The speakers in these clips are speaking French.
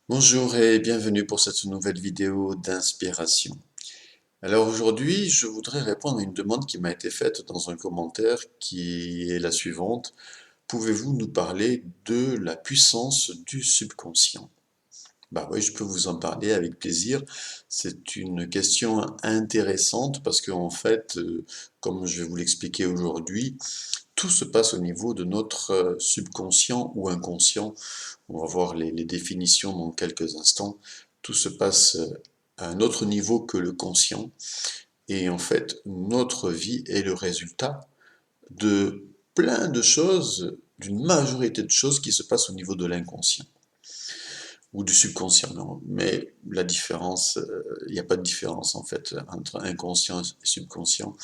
Bonjour et bienvenue pour cette nouvelle vidéo d'inspiration. Alors aujourd'hui, je voudrais répondre à une demande qui m'a été faite dans un commentaire qui est la suivante. Pouvez-vous nous parler de la puissance du subconscient? Bah oui, je peux vous en parler avec plaisir. C'est une question intéressante parce qu'en fait, comme je vais vous l'expliquer aujourd'hui, tout se passe au niveau de notre subconscient ou inconscient. On va voir les définitions dans quelques instants. Tout se passe à un autre niveau que le conscient. Et en fait, notre vie est le résultat de plein de choses, d'une majorité de choses qui se passent au niveau de l'inconscient ou du subconscient. Non. Mais la différence, il n'y a pas de différence en fait entre inconscient et subconscient.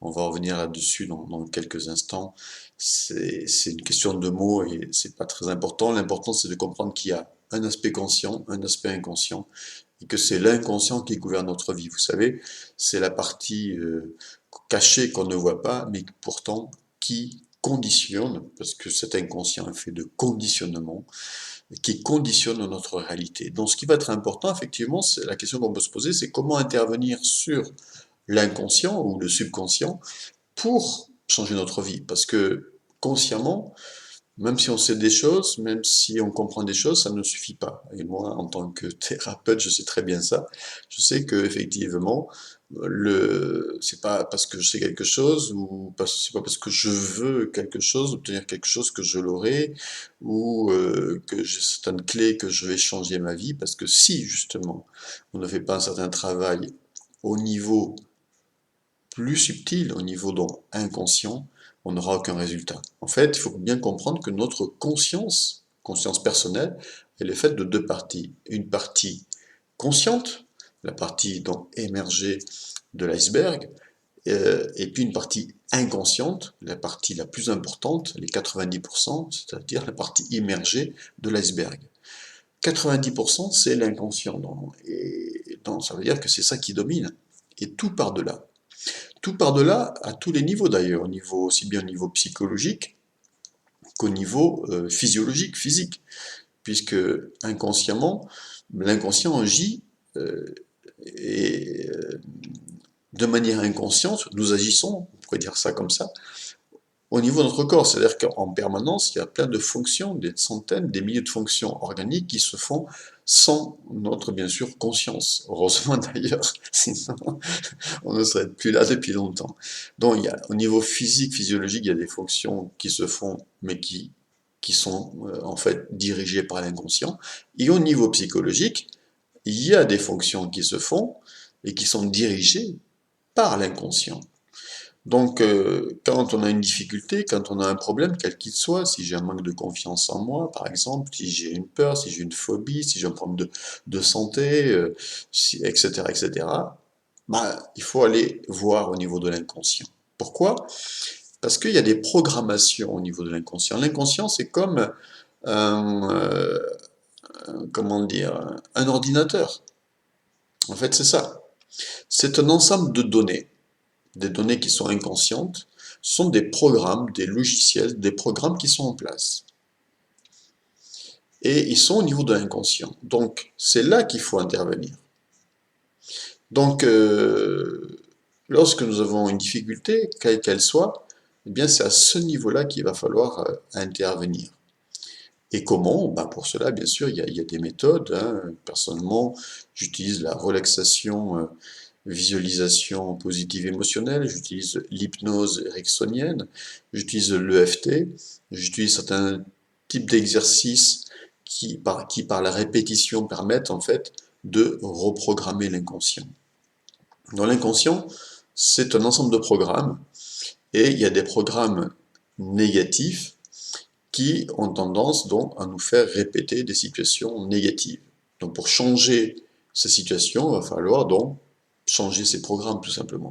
On va revenir là-dessus dans quelques instants. C'est une question de mots et c'est pas très important. L'important, c'est de comprendre qu'il y a un aspect conscient, un aspect inconscient, et que c'est l'inconscient qui gouverne notre vie. Vous savez, c'est la partie cachée qu'on ne voit pas, mais pourtant qui conditionne, parce que cet inconscient est fait de conditionnement, qui conditionne notre réalité. Donc ce qui va être important, effectivement, c'est la question qu'on peut se poser, c'est comment intervenir sur l'inconscient ou le subconscient pour changer notre vie. Parce que consciemment, même si on sait des choses, même si on comprend des choses, ça ne suffit pas. Et moi, en tant que thérapeute, je sais très bien ça. Je sais que effectivement, c'est pas parce que je sais quelque chose ou c'est pas parce que je veux quelque chose, obtenir quelque chose que je l'aurai ou que j'ai certaines clés que je vais changer ma vie. Parce que si justement on ne fait pas un certain travail au niveau plus subtil, au niveau donc inconscient, on n'aura aucun résultat. En fait, il faut bien comprendre que notre conscience, conscience personnelle, elle est faite de deux parties. Une partie consciente, la partie donc émergée de l'iceberg, et puis une partie inconsciente, la partie la plus importante, les 90%, c'est-à-dire la partie immergée de l'iceberg. 90%, c'est l'inconscient. Et donc, ça veut dire que c'est ça qui domine. Et tout part de là. Tout par-delà, à tous les niveaux d'ailleurs, au niveau, aussi bien au niveau psychologique qu'au niveau physiologique, physique, puisque inconsciemment, l'inconscient agit et de manière inconsciente, nous agissons, on pourrait dire ça comme ça, au niveau de notre corps. C'est-à-dire qu'en permanence, il y a plein de fonctions, des centaines, des milliers de fonctions organiques qui se font sans notre, bien sûr, conscience. Heureusement d'ailleurs, sinon on ne serait plus là depuis longtemps. Donc, au niveau physique, physiologique, il y a des fonctions qui se font, mais qui sont en fait dirigées par l'inconscient. Et au niveau psychologique, il y a des fonctions qui se font et qui sont dirigées par l'inconscient. Donc, quand on a une difficulté, quand on a un problème, quel qu'il soit, si j'ai un manque de confiance en moi, par exemple, si j'ai une peur, si j'ai une phobie, si j'ai un problème de santé, etc., etc., bah, il faut aller voir au niveau de l'inconscient. Pourquoi? Parce qu'il y a des programmations au niveau de l'inconscient. L'inconscient, c'est comme un, comment dire, un ordinateur. En fait, c'est ça. C'est un ensemble de données, des données qui sont inconscientes, sont des programmes, des logiciels, des programmes qui sont en place. Et ils sont au niveau de l'inconscient. Donc, c'est là qu'il faut intervenir. Donc, lorsque nous avons une difficulté, quelle qu'elle soit, eh bien, c'est à ce niveau-là qu'il va falloir intervenir. Et comment? Ben pour cela, bien sûr, il y a des méthodes. Hein. Personnellement, j'utilise la relaxation, visualisation positive émotionnelle, j'utilise l'hypnose ericksonienne, j'utilise l'EFT, j'utilise certains types d'exercices qui, par la répétition, permettent en fait de reprogrammer l'inconscient. Dans l'inconscient, c'est un ensemble de programmes, et il y a des programmes négatifs qui ont tendance donc à nous faire répéter des situations négatives. Donc pour changer ces situations, il va falloir donc changer ces programmes tout simplement.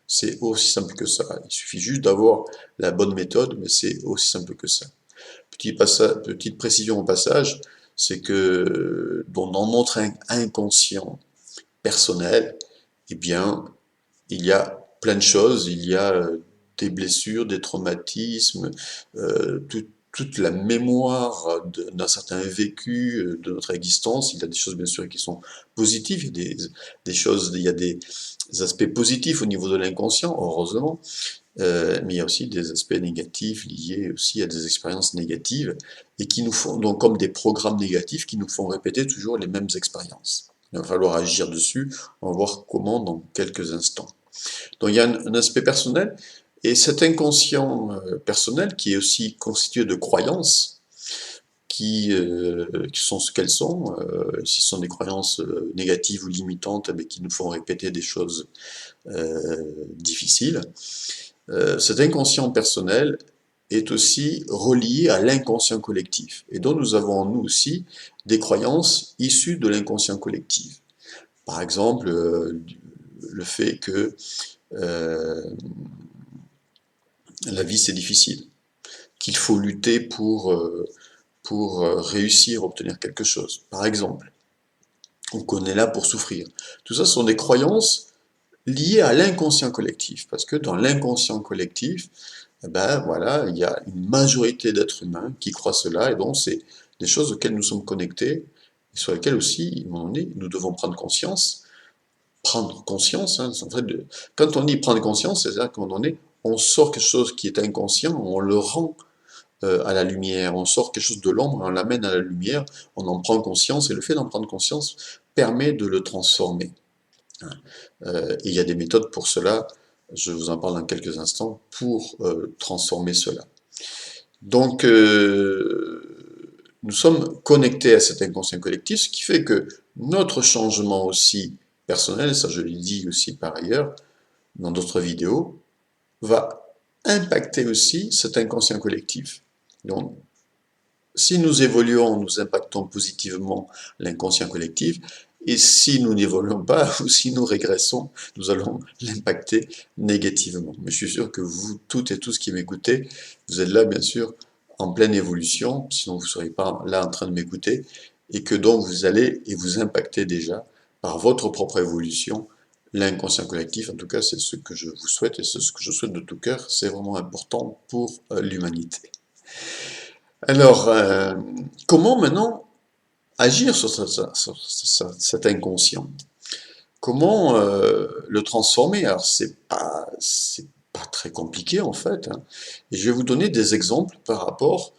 C'est aussi simple que ça. Il suffit juste d'avoir la bonne méthode, mais c'est aussi simple que ça. Petite précision au passage, c'est que dans notre inconscient personnel, eh bien, il y a plein de choses. Il y a des blessures, des traumatismes, toute la mémoire d'un certain vécu de notre existence. Il y a des choses bien sûr qui sont positives, il y a des choses, il y a des aspects positifs au niveau de l'inconscient, heureusement, mais il y a aussi des aspects négatifs liés aussi à des expériences négatives et qui nous font, donc comme des programmes négatifs qui nous font répéter toujours les mêmes expériences. Il va falloir agir dessus, on va voir comment dans quelques instants. Donc il y a un aspect personnel, et cet inconscient personnel qui est aussi constitué de croyances, qui sont ce qu'elles sont, si ce sont des croyances négatives ou limitantes, mais qui nous font répéter des choses difficiles. Cet inconscient personnel est aussi relié à l'inconscient collectif. Et donc nous avons en nous aussi des croyances issues de l'inconscient collectif. Par exemple, le fait que la vie c'est difficile, qu'il faut lutter pour réussir, obtenir quelque chose, par exemple, ou qu'on est là pour souffrir. Tout ça sont des croyances liées à l'inconscient collectif, parce que dans l'inconscient collectif, eh ben voilà, il y a une majorité d'êtres humains qui croient cela, et donc c'est des choses auxquelles nous sommes connectés, et sur lesquelles aussi, à un moment donné, nous devons prendre conscience. Prendre conscience, hein, en fait, quand on dit prendre conscience, c'est-à-dire qu'à un moment donné, on sort quelque chose qui est inconscient, on le rend à la lumière, on sort quelque chose de l'ombre, on l'amène à la lumière, on en prend conscience, et le fait d'en prendre conscience permet de le transformer. Et il y a des méthodes pour cela, je vous en parle dans quelques instants, pour transformer cela. Donc, nous sommes connectés à cet inconscient collectif, ce qui fait que notre changement aussi personnel, ça je l'ai dit aussi par ailleurs, dans d'autres vidéos, va impacter aussi cet inconscient collectif. Donc, si nous évoluons, nous impactons positivement l'inconscient collectif, et si nous n'évoluons pas, ou si nous régressons, nous allons l'impacter négativement. Mais je suis sûr que vous, toutes et tous qui m'écoutez, vous êtes là, bien sûr, en pleine évolution, sinon vous ne seriez pas là en train de m'écouter, et que donc vous allez et vous impactez déjà par votre propre évolution l'inconscient collectif. En tout cas, c'est ce que je vous souhaite, et c'est ce que je souhaite de tout cœur. C'est vraiment important pour l'humanité. Alors, comment maintenant agir sur cet inconscient? Comment le transformer? Alors, c'est pas très compliqué en fait, hein. Et je vais vous donner des exemples par rapport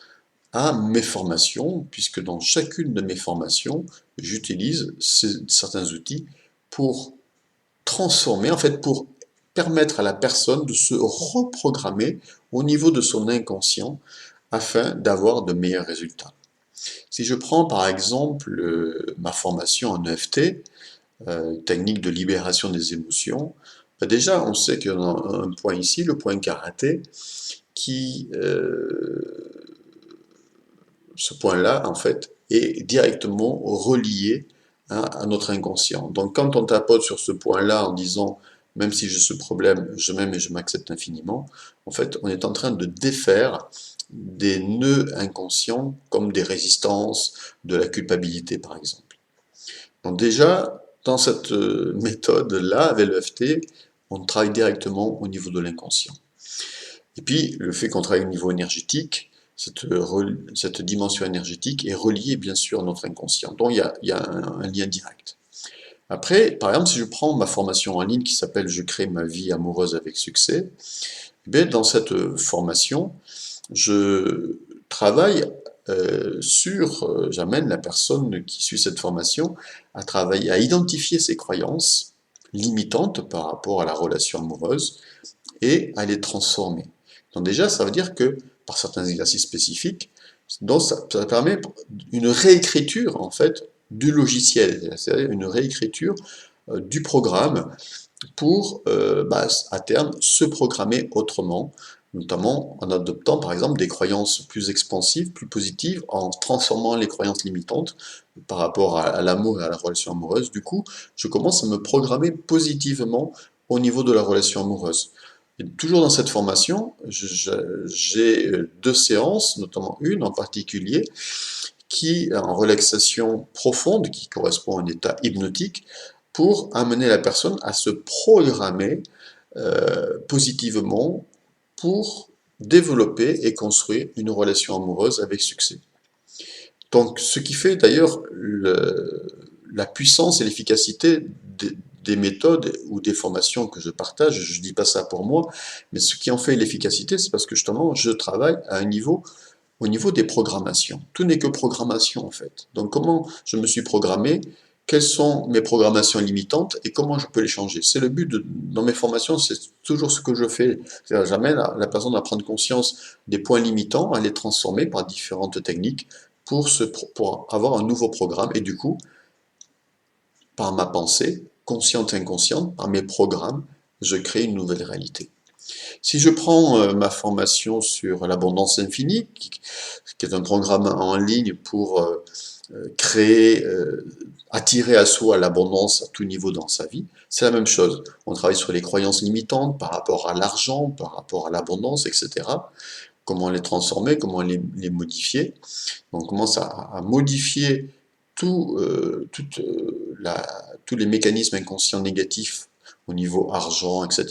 à mes formations, puisque dans chacune de mes formations, j'utilise certains outils pour transformer, en fait, pour permettre à la personne de se reprogrammer au niveau de son inconscient afin d'avoir de meilleurs résultats. Si je prends par exemple ma formation en EFT, technique de libération des émotions, ben déjà on sait qu'il y a un point ici, le point karaté, qui, ce point-là en fait, est directement relié à notre inconscient. Donc quand on tapote sur ce point-là en disant même si j'ai ce problème, je m'aime et je m'accepte infiniment, en fait on est en train de défaire des nœuds inconscients comme des résistances, de la culpabilité par exemple. Donc déjà, dans cette méthode-là, avec l'EFT, on travaille directement au niveau de l'inconscient. Et puis, le fait qu'on travaille au niveau énergétique, cette dimension énergétique est reliée bien sûr à notre inconscient. Donc il y a un lien direct. Après, par exemple, si je prends ma formation en ligne qui s'appelle « Je crée ma vie amoureuse avec succès », eh bien, dans cette formation, je travaille j'amène la personne qui suit cette formation à travailler, à identifier ses croyances limitantes par rapport à la relation amoureuse et à les transformer. Donc déjà, ça veut dire que par certains exercices spécifiques, donc ça permet une réécriture en fait du logiciel, c'est-à-dire une réécriture du programme pour à terme se programmer autrement, notamment en adoptant par exemple des croyances plus expansives, plus positives, en transformant les croyances limitantes par rapport à l'amour et à la relation amoureuse. Du coup, je commence à me programmer positivement au niveau de la relation amoureuse. Et toujours dans cette formation, j'ai 2 séances, notamment une en particulier, qui est en relaxation profonde, qui correspond à un état hypnotique, pour amener la personne à se programmer positivement pour développer et construire une relation amoureuse avec succès. Donc, ce qui fait d'ailleurs la puissance et l'efficacité des méthodes ou des formations que je partage, je ne dis pas ça pour moi, mais ce qui en fait l'efficacité, c'est parce que justement, je travaille à un niveau, au niveau des programmations. Tout n'est que programmation en fait. Donc, comment je me suis programmé, quelles sont mes programmations limitantes et comment je peux les changer. C'est le but dans mes formations, c'est toujours ce que je fais. J'amène la personne à prendre conscience des points limitants, à les transformer par différentes techniques pour avoir un nouveau programme. Et du coup, par ma pensée, consciente et inconsciente, par mes programmes, je crée une nouvelle réalité. Si je prends ma formation sur l'abondance infinie, qui est un programme en ligne pour créer, attirer à soi l'abondance à tout niveau dans sa vie, c'est la même chose. On travaille sur les croyances limitantes par rapport à l'argent, par rapport à l'abondance, etc. Comment les transformer, comment les modifier. On commence à modifier tous les mécanismes inconscients négatifs au niveau argent, etc.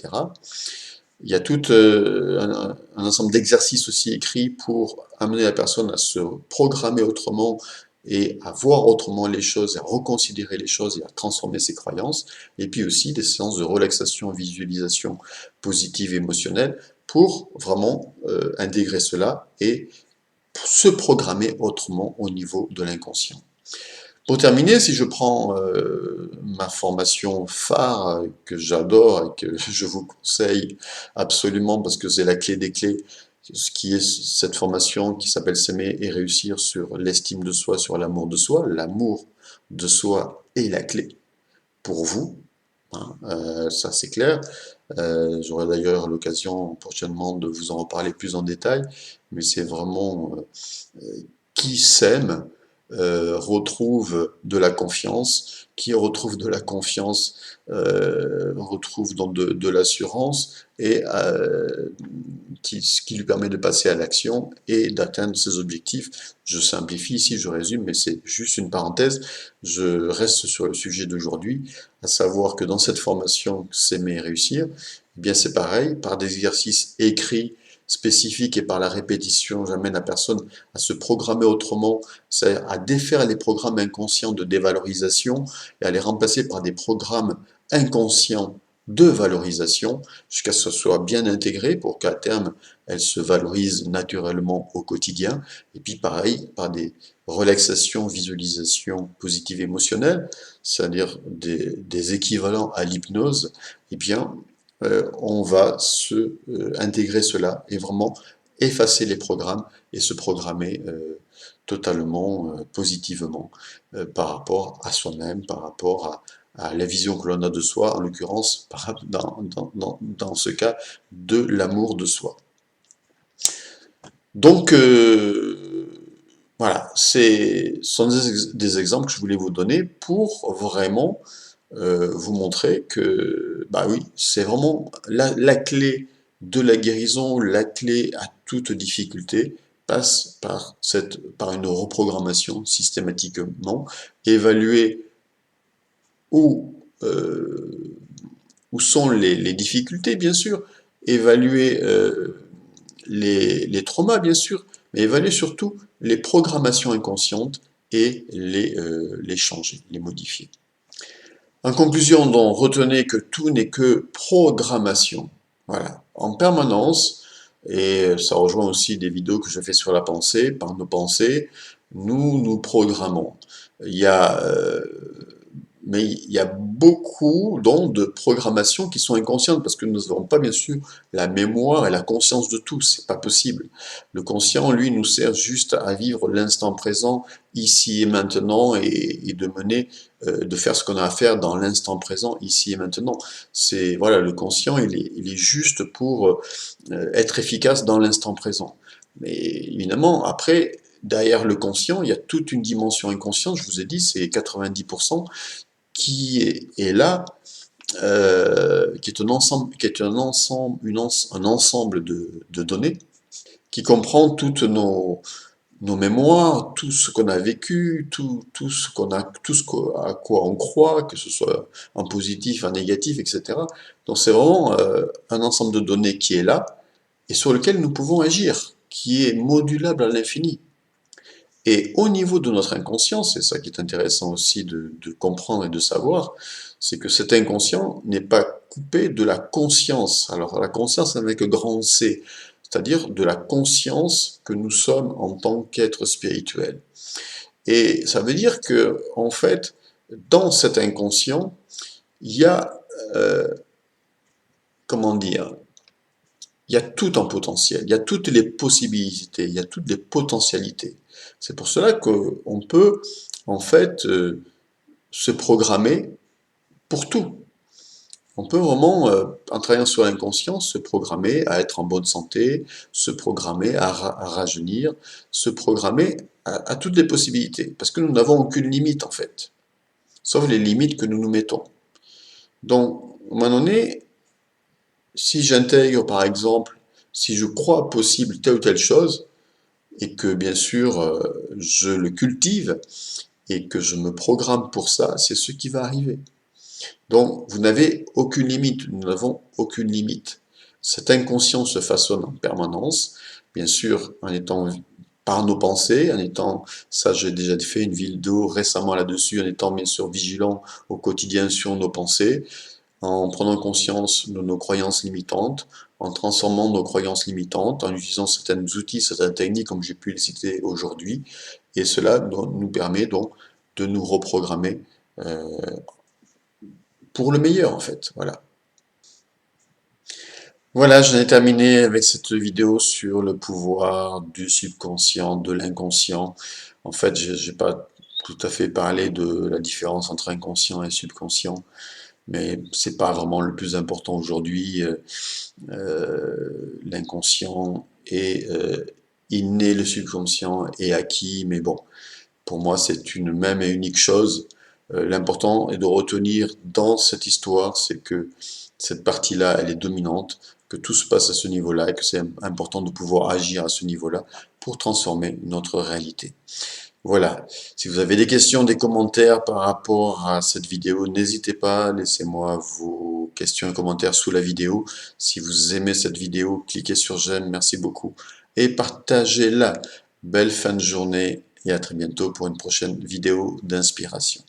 Il y a tout un ensemble d'exercices aussi écrits pour amener la personne à se programmer autrement et à voir autrement les choses, à reconsidérer les choses et à transformer ses croyances. Et puis aussi des séances de relaxation, visualisation positive, émotionnelle pour vraiment intégrer cela et se programmer autrement au niveau de l'inconscient. Pour terminer, si je prends ma formation phare que j'adore et que je vous conseille absolument parce que c'est la clé des clés, ce qui est cette formation qui s'appelle S'aimer et réussir sur l'estime de soi, sur l'amour de soi est la clé pour vous, hein, ça c'est clair. J'aurai d'ailleurs l'occasion prochainement de vous en reparler plus en détail, mais c'est vraiment qui s'aime retrouve de la confiance, qui retrouve de la confiance retrouve donc de l'assurance et ce qui lui permet de passer à l'action et d'atteindre ses objectifs. Je simplifie ici, je résume, mais c'est juste une parenthèse. Je reste sur le sujet d'aujourd'hui, à savoir que dans cette formation S'aimer et réussir, eh bien c'est pareil, par des exercices écrits spécifiques et par la répétition, j'amène la personne à se programmer autrement, c'est-à-dire à défaire les programmes inconscients de dévalorisation et à les remplacer par des programmes inconscients de valorisation jusqu'à ce que ce soit bien intégré pour qu'à terme elle se valorise naturellement au quotidien. Et puis pareil, par des relaxations, visualisations positives émotionnelles, c'est-à-dire des équivalents à l'hypnose, eh bien on va intégrer cela et vraiment effacer les programmes et se programmer totalement positivement par rapport à soi-même, par rapport à la vision que l'on a de soi, en l'occurrence, dans ce cas, de l'amour de soi. Donc, voilà, ce sont des exemples que je voulais vous donner pour vraiment vous montrer que, bah oui, c'est vraiment la clé de la guérison, la clé à toute difficulté passe par une reprogrammation systématiquement, évaluer où, où sont les difficultés, bien sûr, évaluer les traumas, bien sûr, mais évaluer surtout les programmations inconscientes et les changer, les modifier. En conclusion, donc, retenez que tout n'est que programmation. Voilà, en permanence, et ça rejoint aussi des vidéos que je fais sur la pensée, par nos pensées, nous nous programmons. Il y a mais il y a beaucoup donc de programmations qui sont inconscientes parce que nous n'avons pas bien sûr la mémoire et la conscience de tout, c'est pas possible. Le conscient, lui, nous sert juste à vivre l'instant présent, ici et maintenant, et de mener, de faire ce qu'on a à faire dans l'instant présent, ici et maintenant. C'est voilà, le conscient, il est juste pour être efficace dans l'instant présent. Mais évidemment, après, derrière le conscient, il y a toute une dimension inconsciente. Je vous ai dit, c'est 90% qui est là, qui est un ensemble, un ensemble de données qui comprend toutes nos mémoires, tout ce qu'on a vécu, tout ce qu'on a, à quoi on croit, que ce soit en positif, en négatif, etc. Donc c'est vraiment un ensemble de données qui est là, et sur lequel nous pouvons agir, qui est modulable à l'infini. Et au niveau de notre inconscient, c'est ça qui est intéressant aussi de comprendre et de savoir, c'est que cet inconscient n'est pas coupé de la conscience. Alors la conscience avec un grand C, c'est-à-dire de la conscience que nous sommes en tant qu'être spirituel. Et ça veut dire que, en fait, dans cet inconscient, il y a, euh, comment dire, il y a tout en potentiel, il y a toutes les possibilités, il y a toutes les potentialités. C'est pour cela qu'on peut, en fait, se programmer pour tout. On peut vraiment, en travaillant sur l'inconscient, se programmer à être en bonne santé, se programmer à rajeunir, se programmer à toutes les possibilités. Parce que nous n'avons aucune limite, en fait. Sauf les limites que nous nous mettons. Donc, à un moment donné, si j'intègre, par exemple, si je crois possible telle ou telle chose, et que bien sûr je le cultive, et que je me programme pour ça, c'est ce qui va arriver. Donc, vous n'avez aucune limite, nous n'avons aucune limite. Cet inconscient se façonne en permanence, bien sûr en étant par nos pensées, en étant, ça j'ai déjà fait une vidéo récemment là-dessus, en étant bien sûr vigilant au quotidien sur nos pensées, en prenant conscience de nos croyances limitantes, en transformant nos croyances limitantes, en utilisant certains outils, certaines techniques comme j'ai pu les citer aujourd'hui, et cela nous permet donc de nous reprogrammer euh, pour le meilleur en fait. Voilà. Voilà, j'en ai terminé avec cette vidéo sur le pouvoir du subconscient, de l'inconscient. En fait, j'ai pas tout à fait parlé de la différence entre inconscient et subconscient, mais c'est pas vraiment le plus important aujourd'hui. L'inconscient est inné, le subconscient est acquis, mais bon, pour moi, c'est une même et unique chose. L'important est de retenir dans cette histoire, c'est que cette partie-là, elle est dominante, que tout se passe à ce niveau-là et que c'est important de pouvoir agir à ce niveau-là pour transformer notre réalité. Voilà. Si vous avez des questions, des commentaires par rapport à cette vidéo, n'hésitez pas, laissez-moi vos questions et commentaires sous la vidéo. Si vous aimez cette vidéo, cliquez sur j'aime, merci beaucoup, et partagez-la. Belle fin de journée et à très bientôt pour une prochaine vidéo d'inspiration.